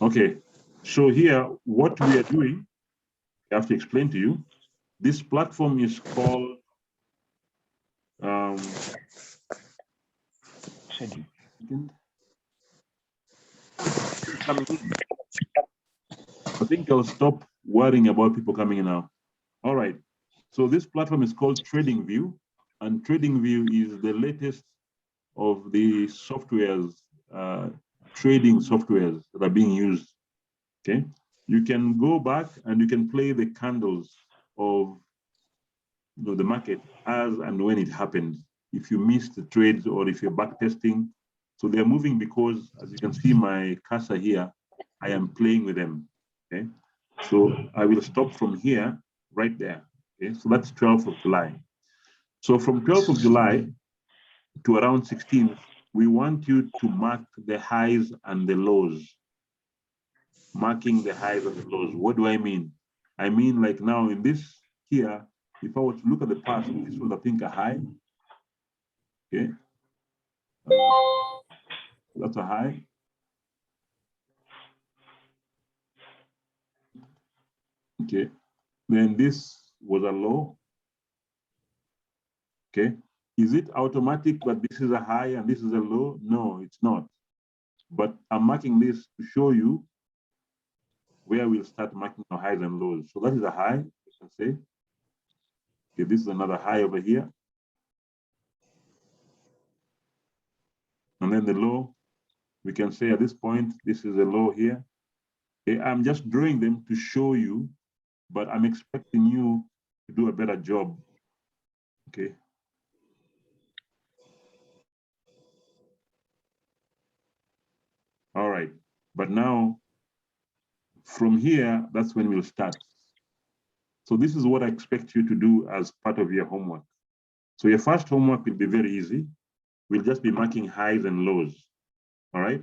Okay, so here, what we are doing, I have to explain to you. This platform is called coming in. I think I'll stop worrying about people coming in now. All right. So this platform is called TradingView, and TradingView is the latest of the softwares, trading softwares that are being used. Okay. You can go back and you can play the candles of the market as and when it happened. If you missed the trades or if you're back testing, so they're moving because, as you can see my cursor here, I am playing with them. Okay, so I will stop from here, right there. Okay, so that's 12th of July. So from 12th of July to around 16th, we want you to mark the highs and the lows. Marking the highs and the lows. What do I mean? I mean, like now in this here, if I were to look at the past, this was, I think, a high. Okay. That's a high. Okay. Then this was a low. Okay. Is it automatic that this is a high and this is a low? No, it's not. But I'm marking this to show you where we'll start marking our highs and lows. So that is a high, you can say. Okay, this is another high over here. And then the low, we can say at this point, this is a low here. Okay, I'm just drawing them to show you, but I'm expecting you to do a better job. Okay. All right. But now, from here, that's when we'll start. So this is what I expect you to do as part of your homework. So your first homework will be very easy. We'll just be marking highs and lows. All right.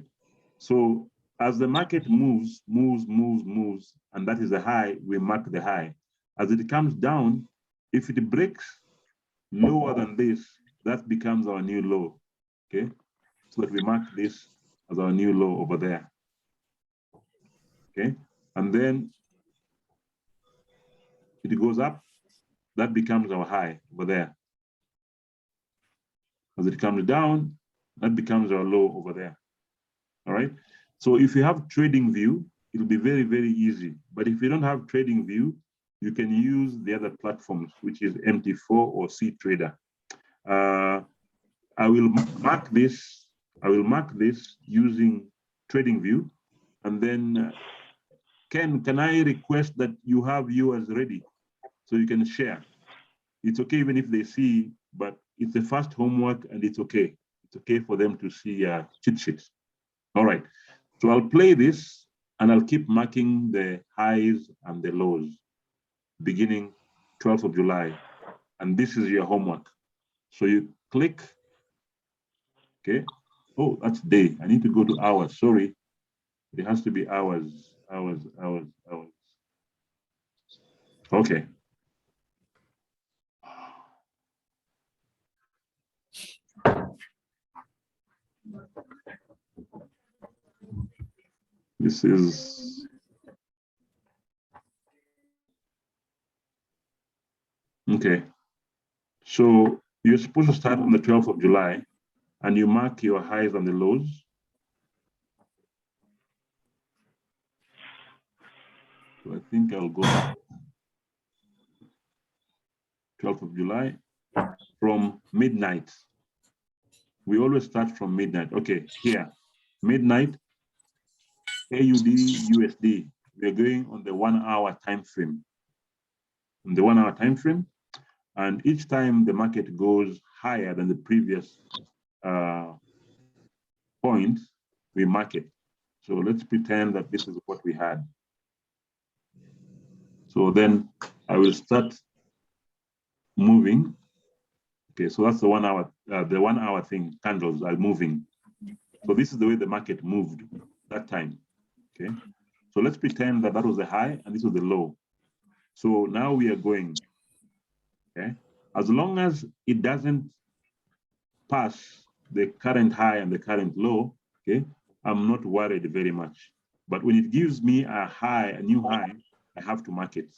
So as the market moves, and that is the high, we mark the high. As it comes down, if it breaks lower than this, that becomes our new low. Okay. So that we mark this as our new low over there. Okay. And then it goes up, that becomes our high over there. As it comes down, that becomes our low over there. All right. So if you have TradingView, it'll be very, very easy. But if you don't have TradingView, you can use the other platforms, which is MT4 or CTrader. I will mark this. I will mark this using TradingView, and then Ken, can I request that you have yours ready so you can share? It's okay even if they see, but it's the first homework and it's okay. It's okay for them to see cheat sheets. All right, so I'll play this and I'll keep marking the highs and the lows beginning 12th of July. And this is your homework. So you click, okay. Oh, that's day. I need to go to hours, sorry. It has to be hours. Okay. This is, okay. So you're supposed to start on the 12th of July and you mark your highs and the lows. So I think I'll go 12th of July from midnight. We always start from midnight. Okay, here, midnight, AUD, USD. We're going on the 1 hour time frame. On the 1 hour time frame, and each time the market goes higher than the previous point, we mark it. So let's pretend that this is what we had. So then I will start moving. Okay, so that's the 1 hour, the 1 hour thing, candles are moving. So this is the way the market moved that time. Okay, so let's pretend that that was the high and this was the low. So now we are going. Okay, as long as it doesn't pass the current high and the current low, okay, I'm not worried very much. But when it gives me a high, a new high, I have to mark it.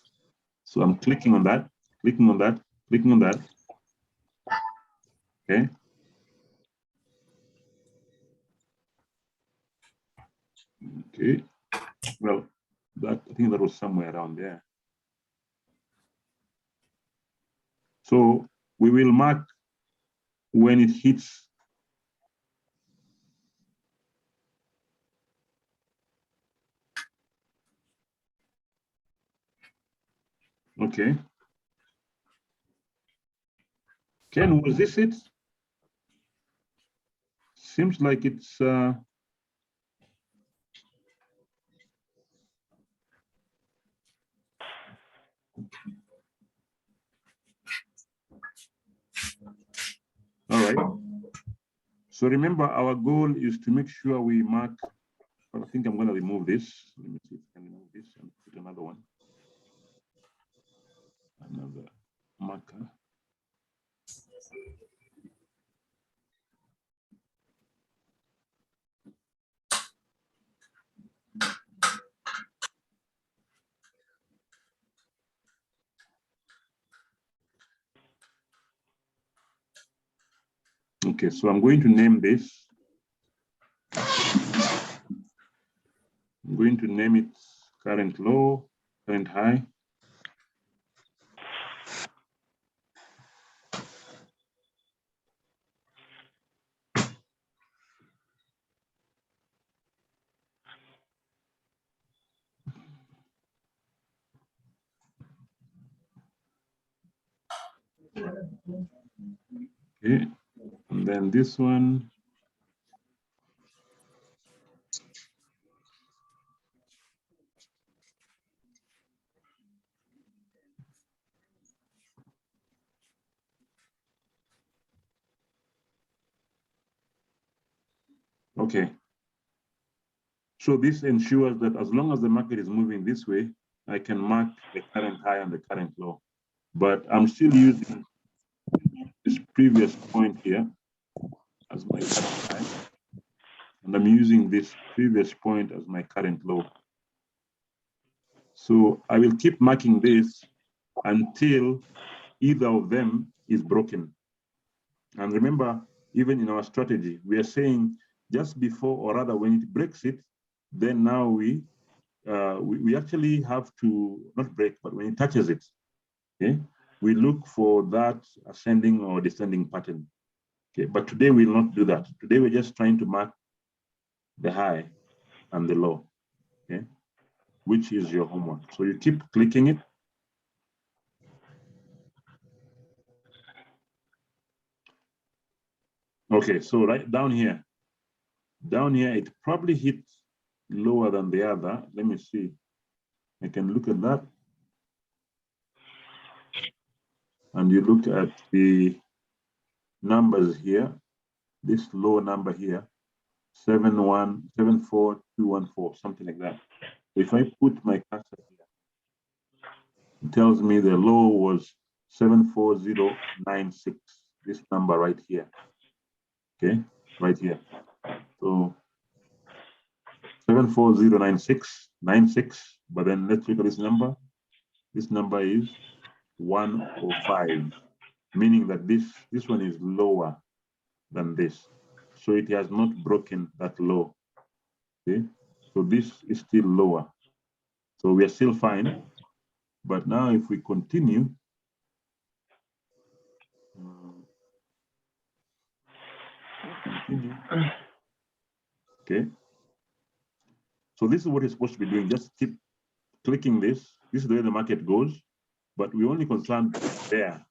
So I'm clicking on that, clicking on that, clicking on that. Okay. Okay. Well, that I think that was somewhere around there. So we will mark when it hits. Okay. Ken, was this it? Seems like it's all right. So remember, our goal is to make sure we mark. Well, I think I'm going to remove this. Let me see if I can remove this and put another one. Another marker. Okay, so I'm going to name this. I'm going to name it current low, current high. Okay, and then this one. Okay. So this ensures that as long as the market is moving this way, I can mark the current high and the current low. But I'm still using this previous point here as my current high, and I'm using this previous point as my current low. So I will keep marking this until either of them is broken. And remember, even in our strategy, we are saying just before, or rather when it breaks it, then now we actually have to not break, but when it touches it, okay, we look for that ascending or descending pattern. Okay, but today we'll not do that. Today we're just trying to mark the high and the low, okay, which is your homework. So you keep clicking it. Okay, so right down here, it probably hit lower than the other. Let me see. I can look at that. And you look at the numbers here, this low number here, 7474214, something like that. If I put my cursor here, it tells me the low was 74096, this number right here. Okay, right here. So 74096, but then let's look at this number. This number is 105, meaning that this one is lower than this. So it has not broken that low. Okay, so this is still lower. So we are still fine. But now if we continue, okay. So this is what you're supposed to be doing. Just keep clicking this. This is the way the market goes, but we're only concerned there.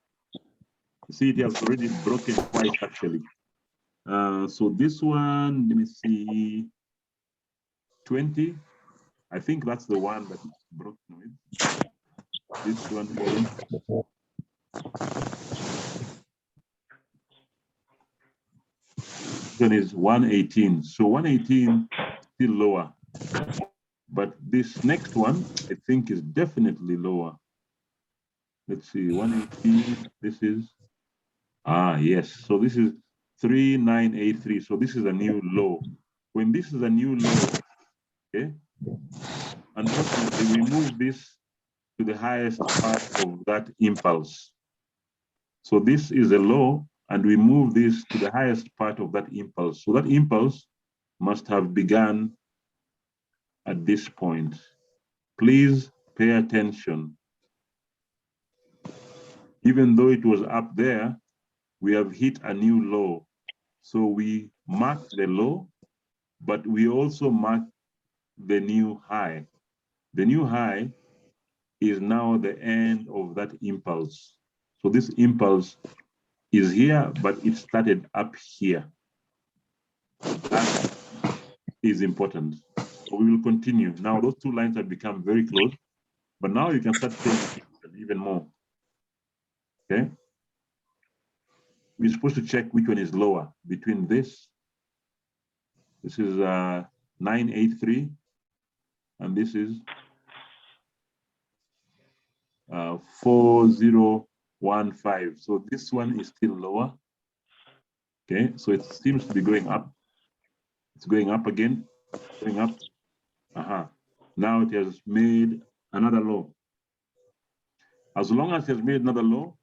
You see, it has already broken twice actually. So this one, let me see, 20. I think that's the one that it's broken with. This one is, this one is 118. So 118 still lower. But this next one, I think, is definitely lower. Let's see, 118. This is, yes. So this is 3983. So this is a new low. When this is a new low, okay, Unfortunately, we move this to the highest part of that impulse. So this is a low, and we move this to the highest part of that impulse. So that impulse must have begun at this point. Please pay attention. Even though it was up there, we have hit a new low. So we mark the low, but we also mark the new high. The new high is now the end of that impulse. So this impulse is here, but it started up here. That is important. So we will continue. Now those two lines have become very close, but now you can start paying even more. Okay. We're supposed to check which one is lower between this. This is 983, and this is 4015. So this one is still lower. Okay, so it seems to be going up. It's going up again, going up. Now it has made another low. As long as it has made another low,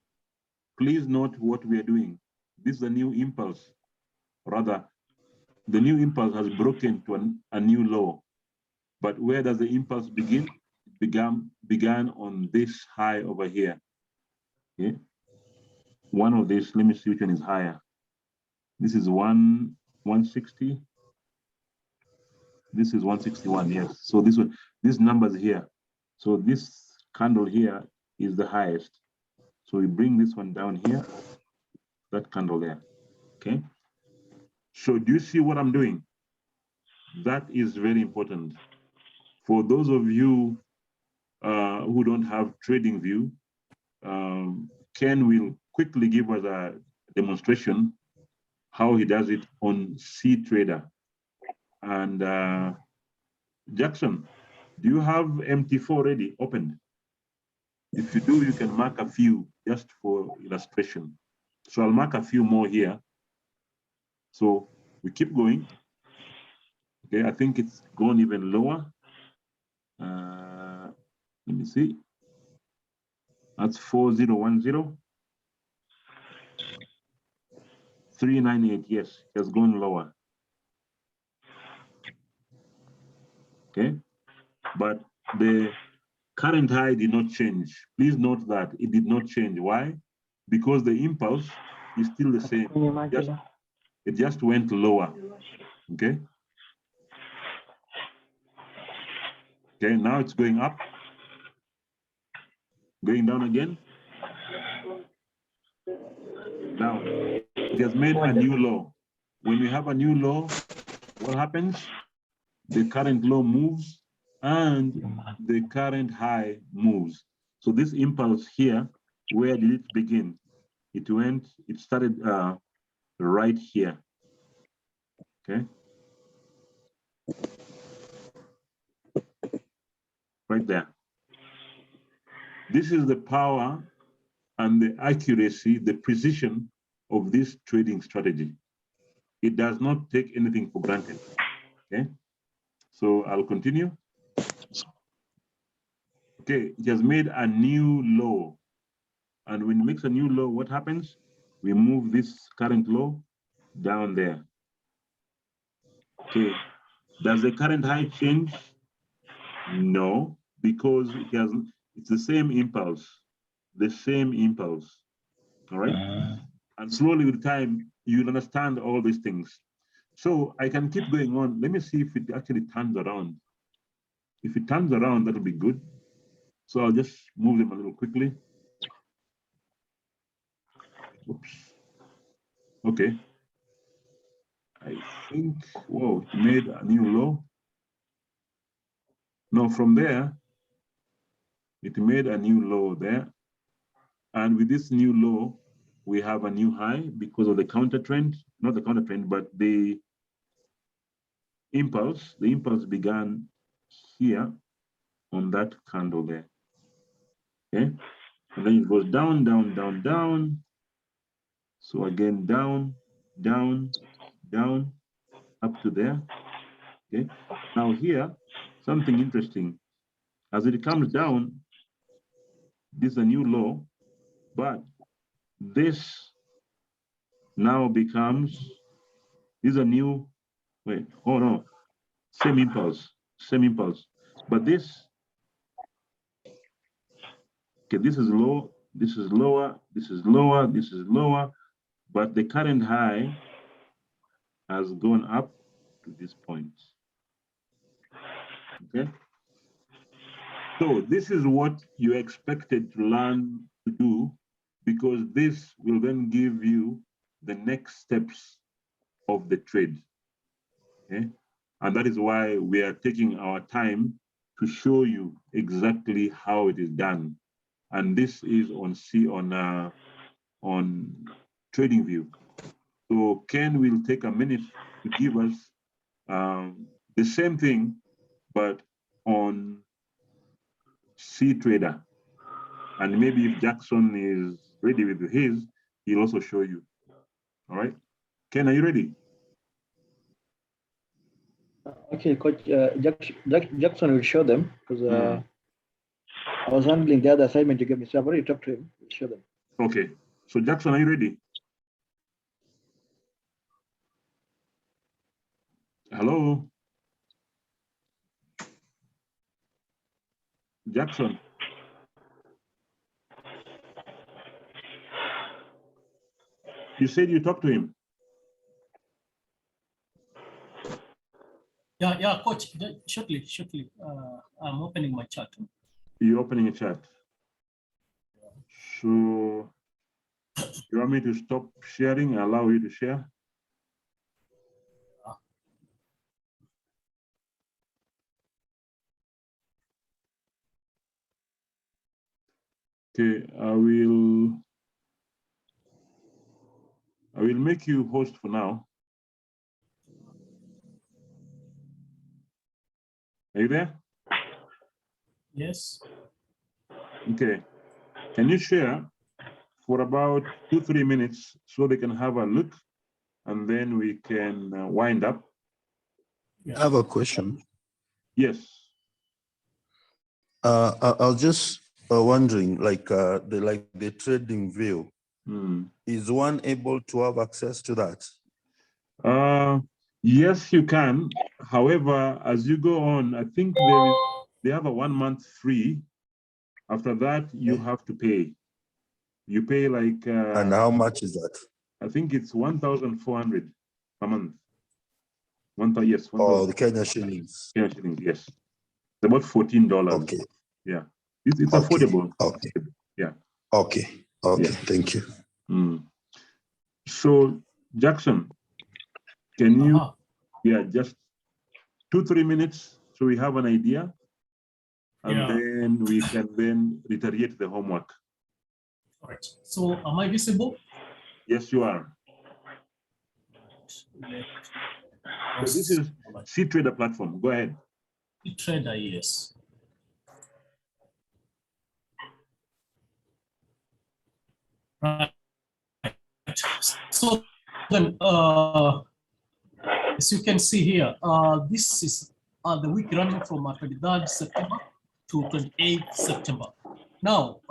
please note what we are doing. This is a new impulse. Rather, the new impulse has broken to a new low. But where does the impulse begin? It began on this high over here. Okay. One of these, let me see which one is higher. This is 160. This is 161, yes. So this one, these numbers here. So this candle here is the highest. So we bring this one down here, that candle there, okay? So do you see what I'm doing? That is very important. For those of you who don't have TradingView, Ken will quickly give us a demonstration how he does it on CTrader. And Jackson, do you have MT4 already opened? If you do, you can mark a few just for illustration. So I'll mark a few more here. So we keep going. Okay, I think it's gone even lower. Let me see. That's 4010. 398, yes, it has gone lower. Okay, but the current high did not change. Please note that it did not change. Why? Because the impulse is still the same. It just went lower. Okay. Okay, now it's going up. Going down again. Now, it has made a new low. When we have a new low, what happens? The current low moves and the current high moves. So this impulse here, where did it begin? It started right here, okay? Right there. This is the power and the accuracy, the precision of this trading strategy. It does not take anything for granted, okay? So I'll continue. Okay, it has made a new low. And when it makes a new low, what happens? We move this current low down there. Okay, does the current high change? No, because it's the same impulse, all right? And slowly with time, you'll understand all these things. So I can keep going on. Let me see if it actually turns around. If it turns around, that'll be good. So I'll just move them a little quickly. Oops. Okay. I think, whoa, it made a new low. No, from there, it made a new low there. And with this new low, we have a new high because of the counter trend, not the counter trend, but the impulse. The impulse began here on that candle there. Okay. And then it goes down, down, down, down. So again, down, down, down, up to there. Okay. Now here, something interesting. As it comes down, this is a new low, but this now becomes, this is a new, wait, oh no, same impulse. But this, okay, this is low, this is lower, this is lower, this is lower, but the current high has gone up to this point. Okay. So this is what you expected to learn to do, because this will then give you the next steps of the trade. Okay. And that is why we are taking our time to show you exactly how it is done. And this is on TradingView. So Ken will take a minute to give us the same thing, but on CTrader. And maybe if Jackson is ready with his, he'll also show you. All right. Ken, are you ready? Okay, Coach, Jackson will show them, because I was handling the other assignment you gave me, so I've already talked to him. We'll show them. Okay, so Jackson, are you ready? Hello? Jackson? You said you talked to him? Yeah, Coach, shortly. I'm opening my chat. You're opening a chat. So you want me to stop sharing, allow you to share? Okay, I will make you host for now. Are you there? Yes. Okay. Can you share for about 2-3 minutes so they can have a look, and then we can wind up? I have a question. Yes. I was just wondering, like the TradingView, is one able to have access to that? Yes, you can. However, as you go on, I think they have a 1 month free. After that, you have to pay. You pay like. And how much is that? I think it's 1,400 a month. Yes. 1, oh, the Kenya shillings. Kenya shillings, yes. It's about $14. Okay. Yeah. It's okay. affordable. Okay. Yeah. Okay. Okay. Yeah. Thank you. So, Jackson, can you, just 2-3 minutes so we have an idea, and then we can then reiterate the homework. All right. So, am I visible? Yes, you are. So this is CTrader platform. Go ahead. CTrader, yes. Right. So then, as you can see here, this is the week running from 23rd September to 28th September. Now,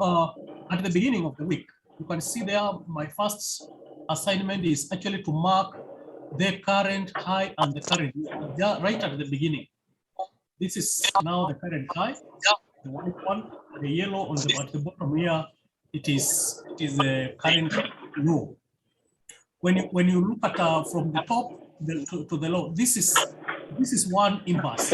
at the beginning of the week, you can see there my first assignment is actually to mark the current high and the current low, right at the beginning. This is now the current high, the white one, the yellow on at the bottom here. It is the current low. When you look at from the top to the low, this is one impasse.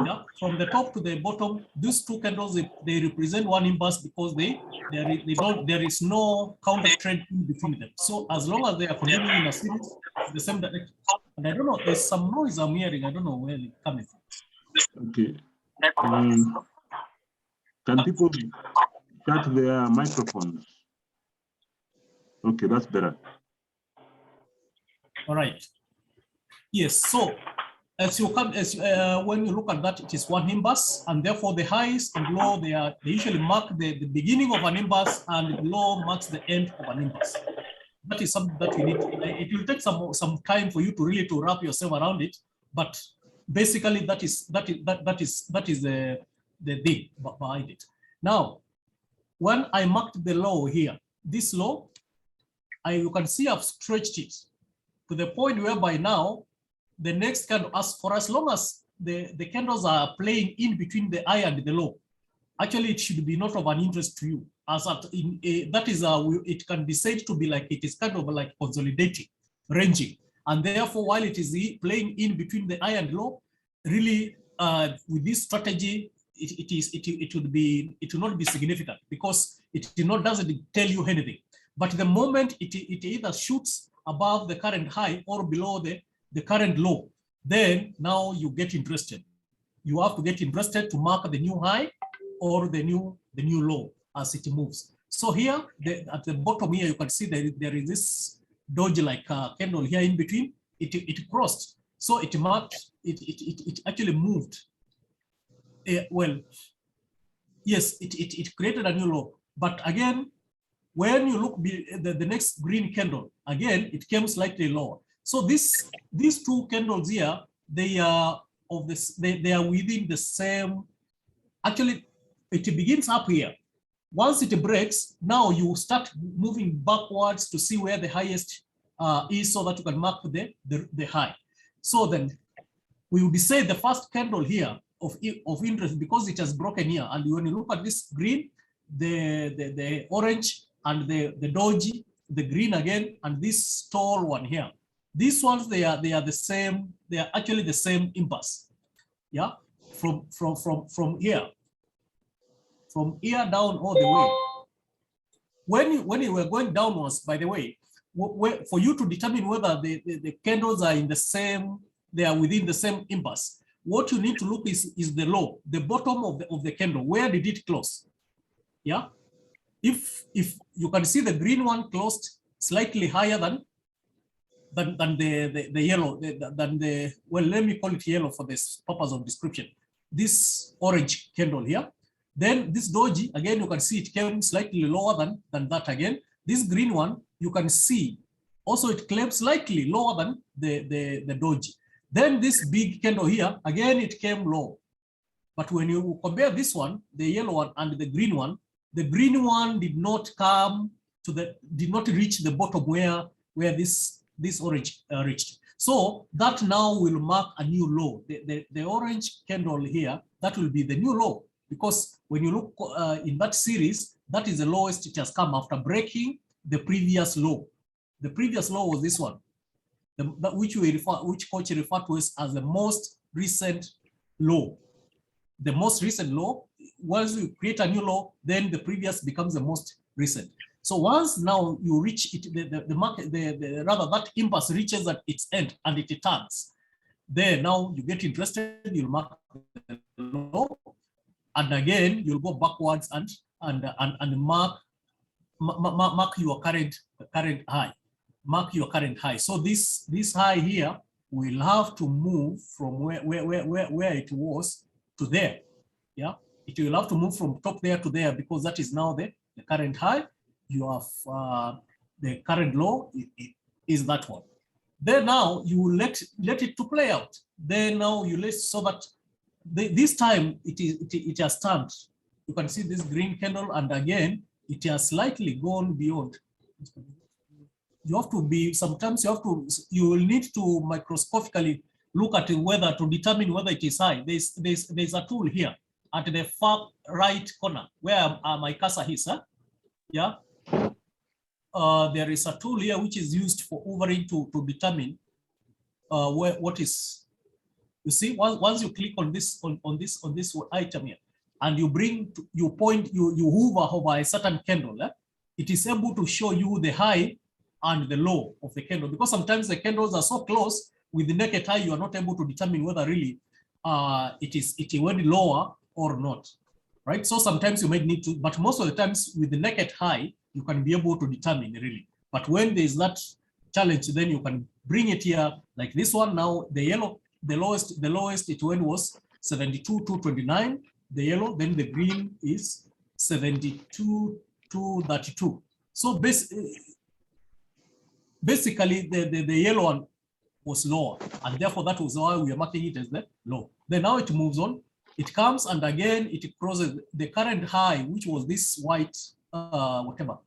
Yeah, from the top to the bottom, these two candles they represent one impasse because there is no counter trend in between them. So as long as they are continuing in a series, the same direction. And I don't know, there's some noise I'm hearing. I don't know where it's coming from. Okay. Can people shut their microphones? Okay, that's better. All right. Yes. So when you look at that, it is one impasse, and therefore the highs and low they usually mark the beginning of an impasse, and the low marks the end of an impasse. That is something that you need. It will take some time for you to really wrap yourself around it, but basically that is the thing behind it. Now, when I marked the low here, this low, you can see I've stretched it to the point whereby now the next candle, for as long as the candles are playing in between the high and the low, actually it should be not of an interest to you. As that is it can be said to be like it is kind of like consolidating, ranging, and therefore while it is playing in between the high and low, really with this strategy it will not be significant because it doesn't tell you anything. But the moment it either shoots above the current high or below the current low, then now you get interested. You have to get interested to mark the new high or the new low as it moves. So here, at the bottom here, you can see that there is this doji-like candle here in between. It crossed, so it marked. It actually moved. Well, yes, it created a new low. But again, when you look the next green candle, again it came slightly lower. So these two candles here, they are they are within the same. Actually, it begins up here. Once it breaks, now you start moving backwards to see where the highest is, so that you can mark the high. So then we would say the first candle here of interest, because it has broken here. And when you look at this green, the orange, and the doji, the green again, and this tall one here. These ones, they are the same. They are actually the same impulse. Yeah, from here down all the way. When you were going downwards, by the way, for you to determine whether the candles are in the same, they are within the same impulse, what you need to look is the low, the bottom of the candle. Where did it close? Yeah. If you can see the green one closed slightly higher than the yellow, well, let me call it yellow for this purpose of description. This orange candle here. Then this doji, again, you can see it came slightly lower than that again. This green one, you can see also it came slightly lower than the doji. Then this big candle here, again, it came low. But when you compare this one, the yellow one and the green one did not reach the bottom where this orange reached. So that now will mark a new low. The orange candle here, that will be the new low, because when you look in that series, that is the lowest it has come after breaking the previous low. The previous low was this one, which Kochi referred to as the most recent low. The most recent low, once you create a new low, then the previous becomes the most recent. So once now you reach it, the market, rather that impulse reaches at its end and it turns, then now you get interested, you'll mark the low, and again you'll go backwards and mark your current high. Mark your current high. So this high here will have to move from where it was to there. Yeah, it will have to move from top there to there, because that is now the current high. You have the current low is that one. Then now you will let it to play out. Then now you let, so that this time it has turned. You can see this green candle, and again it has slightly gone beyond. You have to be, sometimes you will need to microscopically look at whether to determine whether it is high. There's a tool here at the far right corner where my cursor is. Huh? Yeah. There is a tool here which is used for hovering to determine what is. You see, once you click on this item here, and you hover over a certain candle, it is able to show you the high and the low of the candle, because sometimes the candles are so close with the naked eye, you are not able to determine whether really it went lower or not, right? So sometimes you might need to, but most of the times with the naked eye, you can be able to determine really. But when there is that challenge, then you can bring it here like this one. Now the yellow, the lowest it went was 72,229. The yellow, then the green is 72,232. So basically the yellow one, was lower, and therefore that was why we are marking it as the low. Then now it moves on, it comes and again it crosses the current high, which was this white,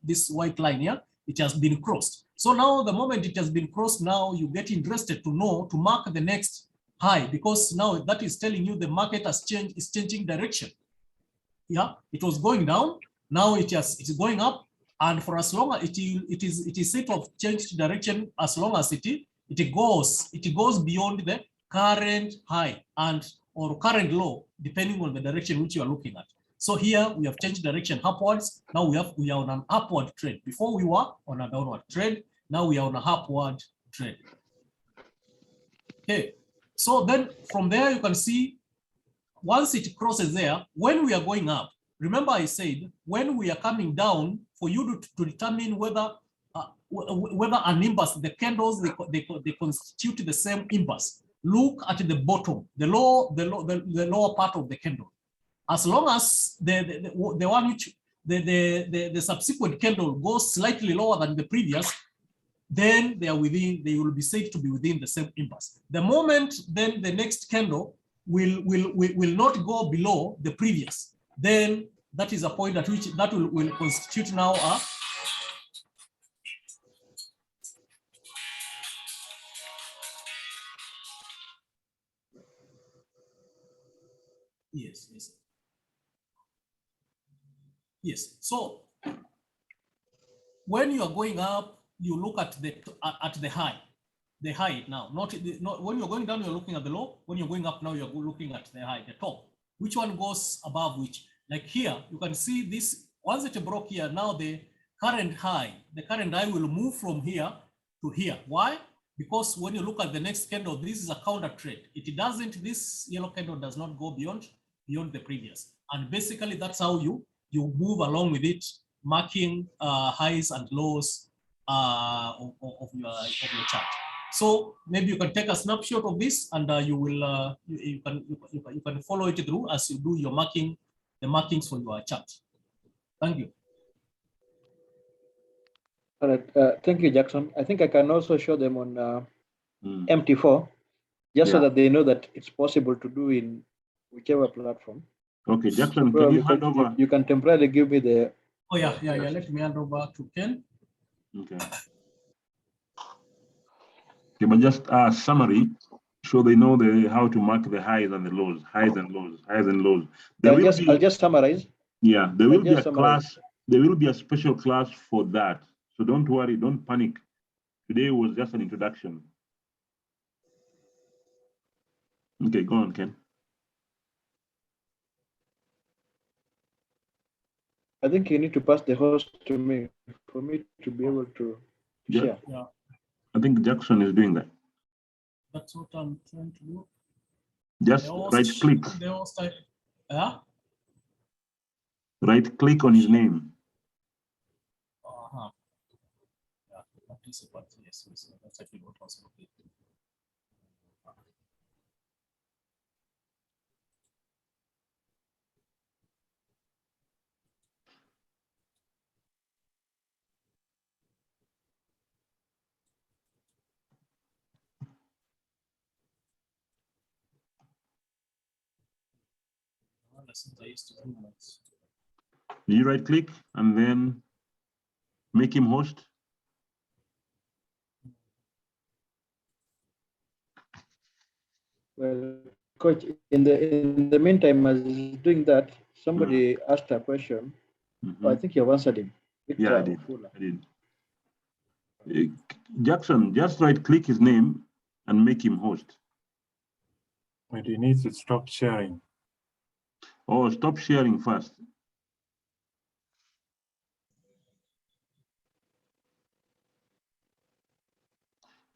this white line here. It has been crossed. So now the moment it has been crossed, now you get interested to know to mark the next high, because now that is telling you the market has changed, is changing direction. Yeah, it was going down, now it's going up, and for as long as it is sort of changed direction, as long as it goes beyond the current high and or current low, depending on the direction which you are looking at. So here we have changed direction upwards. Now we are on an upward trend. Before we were on a downward trend. Now we are on a upward trend. Okay. So then from there you can see once it crosses there, when we are going up, remember I said when we are coming down, for you to determine whether an imbus, the candles they constitute the same imbus. Look at the bottom, the lower part of the candle. As long as the one which the subsequent candle goes slightly lower than the previous, then they will be said to be within the same imbus. The moment then the next candle will not go below the previous, then that is a point at which that will constitute now a yes. So when you are going up, you look at the high. The high now, not when you're going down, you're looking at the low. When you're going up now, you're looking at the high, the top. Which one goes above which? Like here, you can see this, once it broke here, now the current high will move from here to here. Why? Because when you look at the next candle, this is a counter trend. This yellow candle does not go beyond the previous. And basically that's how you move along with it, marking highs and lows of your chart. So maybe you can take a snapshot of this, and you will you can follow it through as you do your the markings for your chart. Thank you. All right, thank you, Jackson. I think I can also show them on MT4, just so that they know that it's possible to do in whichever platform. Okay, Jackson, can you hand over? You can temporarily give me the. Oh yeah. Let me hand over to Ken. Okay. Okay, but just a summary, so they know how to mark the highs and the lows, highs and lows, highs and lows. I'll just summarize. Yeah, there will be a class. There will be a special class for that. So don't worry, don't panic. Today was just an introduction. Okay, go on, Ken. I think you need to pass the host to me for me to be able to share. Yeah. I think Jackson is doing that. That's what I'm trying to do. Just right click. Yeah. Right click on his name. Yeah, participant. Yes, that's exactly what was looking. You right click and then make him host. Well, Coach, in the meantime, as he's doing that, somebody asked a question. Oh, I think you have answered him. Yeah, I did. Jackson, just right click his name and make him host. But he needs to stop sharing. Oh, stop sharing first.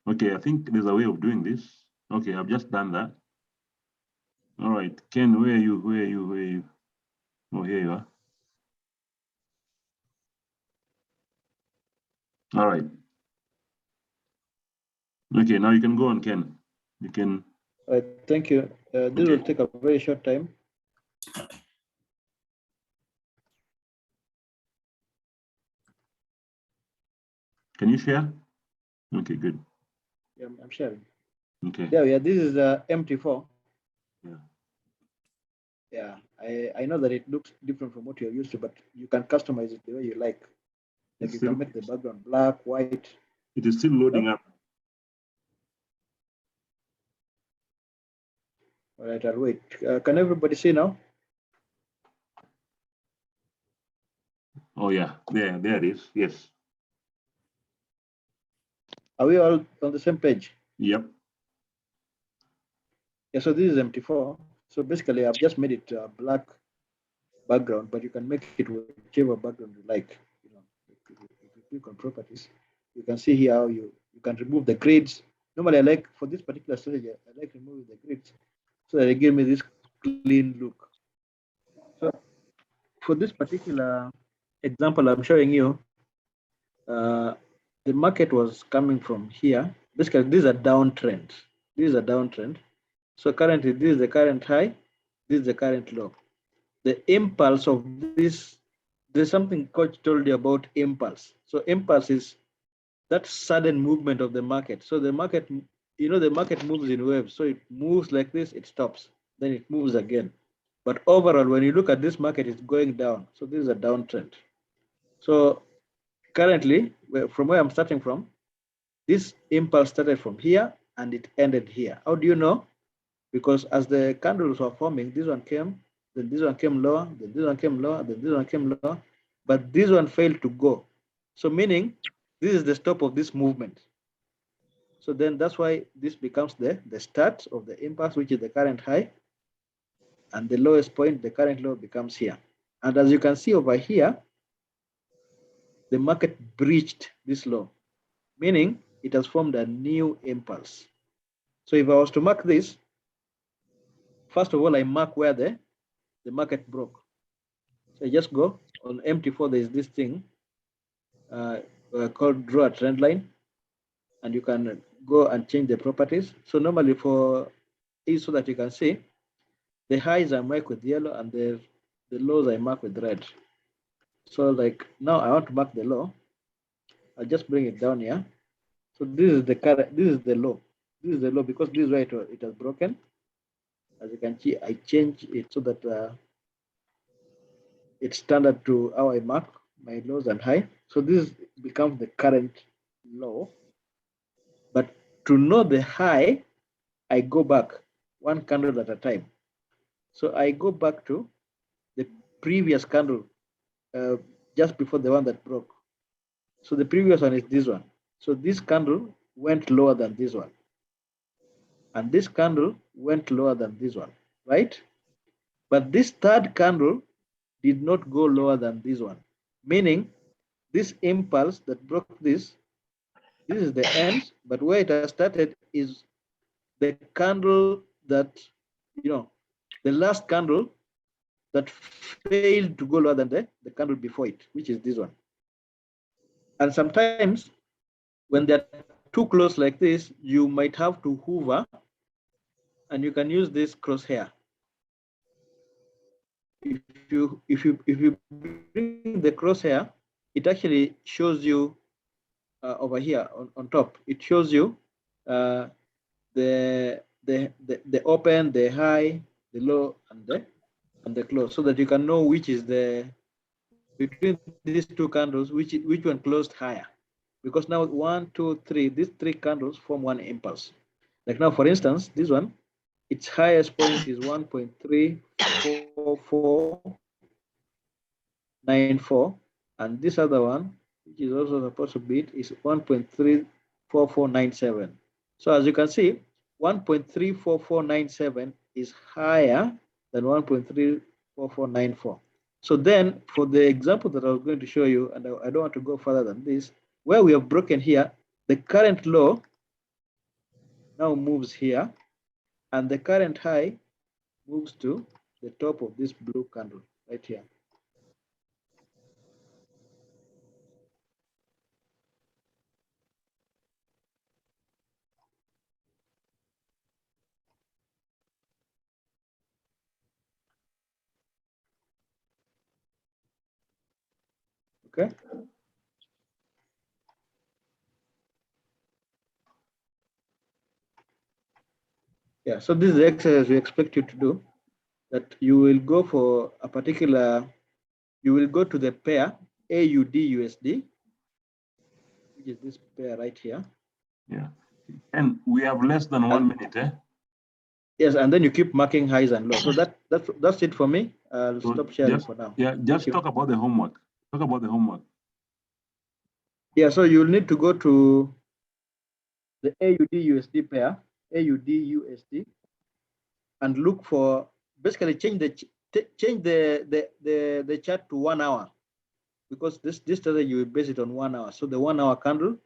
Okay, I think there's a way of doing this. Okay, I've just done that. All right, Ken, where are you? Where are you? Where are you? Oh, here you are. All right. Okay, now you can go on, Ken. You can. All right, thank you. This will take a very short time. Can you share? Okay, good. Yeah, I'm sharing. Okay. Yeah, this is MT4. Yeah. Yeah, I know that it looks different from what you're used to, but you can customize it the way you like. Like you can make the background black, white. It is still loading up. All right, I'll wait. Can everybody see now? Oh yeah, there it is. Yes. Are we all on the same page? Yep. Yeah, so this is MT4. So basically, I've just made it black background, but you can make it whichever background you like. You know, if you click on properties, you can see here how you can remove the grids. Normally, I like for this particular strategy, I like removing the grids so that they give me this clean look. So for this particular example I'm showing you, the market was coming from here. Basically, this is a downtrend. This is a downtrend. So currently, this is the current high. This is the current low. The impulse of this, there's something coach told you about impulse. So impulse is that sudden movement of the market. So the market, the market moves in waves. So it moves like this, it stops, then it moves again. But overall, when you look at this market, it's going down. So this is a downtrend. So currently, from where I'm starting from, this impulse started from here and it ended here. How do you know? Because as the candles were forming, this one came, then this one came lower, then this one came lower, then this one came lower, but this one failed to go. So meaning this is the stop of this movement. So then that's why this becomes the start of the impulse, which is the current high, and the lowest point, the current low, becomes here. And as you can see over here, the market breached this low, meaning it has formed a new impulse. So if I was to mark this, first of all, I mark where the market broke. So I just go on MT4, there's this thing called draw a trend line, and you can go and change the properties. So normally for is so that you can see the highs I mark with yellow and the lows I mark with red. So like now I want to mark the low. I'll just bring it down here. So this is the current, this is the low. This is the low because this is where it has broken. As you can see, I change it so that it's standard to how I mark my lows and high. So this becomes the current low. But to know the high, I go back one candle at a time. So I go back to the previous candle just before the one that broke. So the previous one is this one. So this candle went lower than this one. And this candle went lower than this one, right? But this third candle did not go lower than this one, meaning this impulse that broke this is the end, but where it has started is the candle that, the last candle that failed to go lower than the candle before it, which is this one. And sometimes when they're too close like this, you might have to hover and you can use this crosshair. If you bring the crosshair, it actually shows you over here on top. It shows you the open, the high, the low, and the close, so that you can know which is between these two candles, which one closed higher. Because now 1, 2, 3, these three candles form one impulse. Like now, for instance, this one, its highest point is 1.34494, and this other one, which is also supposed to beat, is 1.34497. So as you can see, 1.34497 is higher than 1.34494. So then for the example that I was going to show you, and I don't want to go further than this, where we have broken here, the current low now moves here, and the current high moves to the top of this blue candle right here. Okay. Yeah, so this is the exercise we expect you to do, that you will go for a particular, you will go to the pair AUD-USD, which is this pair right here. Yeah. And we have less than 1 minute, eh? Yes, and then you keep marking highs and lows. So that's it for me. I'll So stop sharing just, for now. yeah, just you. talk about the homework. Talk about the homework. Yeah, so you'll need to go to the AUD-USD pair, AUD-USD, and look for, basically change the chart to 1 hour, because this study you will base it on 1 hour. So the 1 hour candle,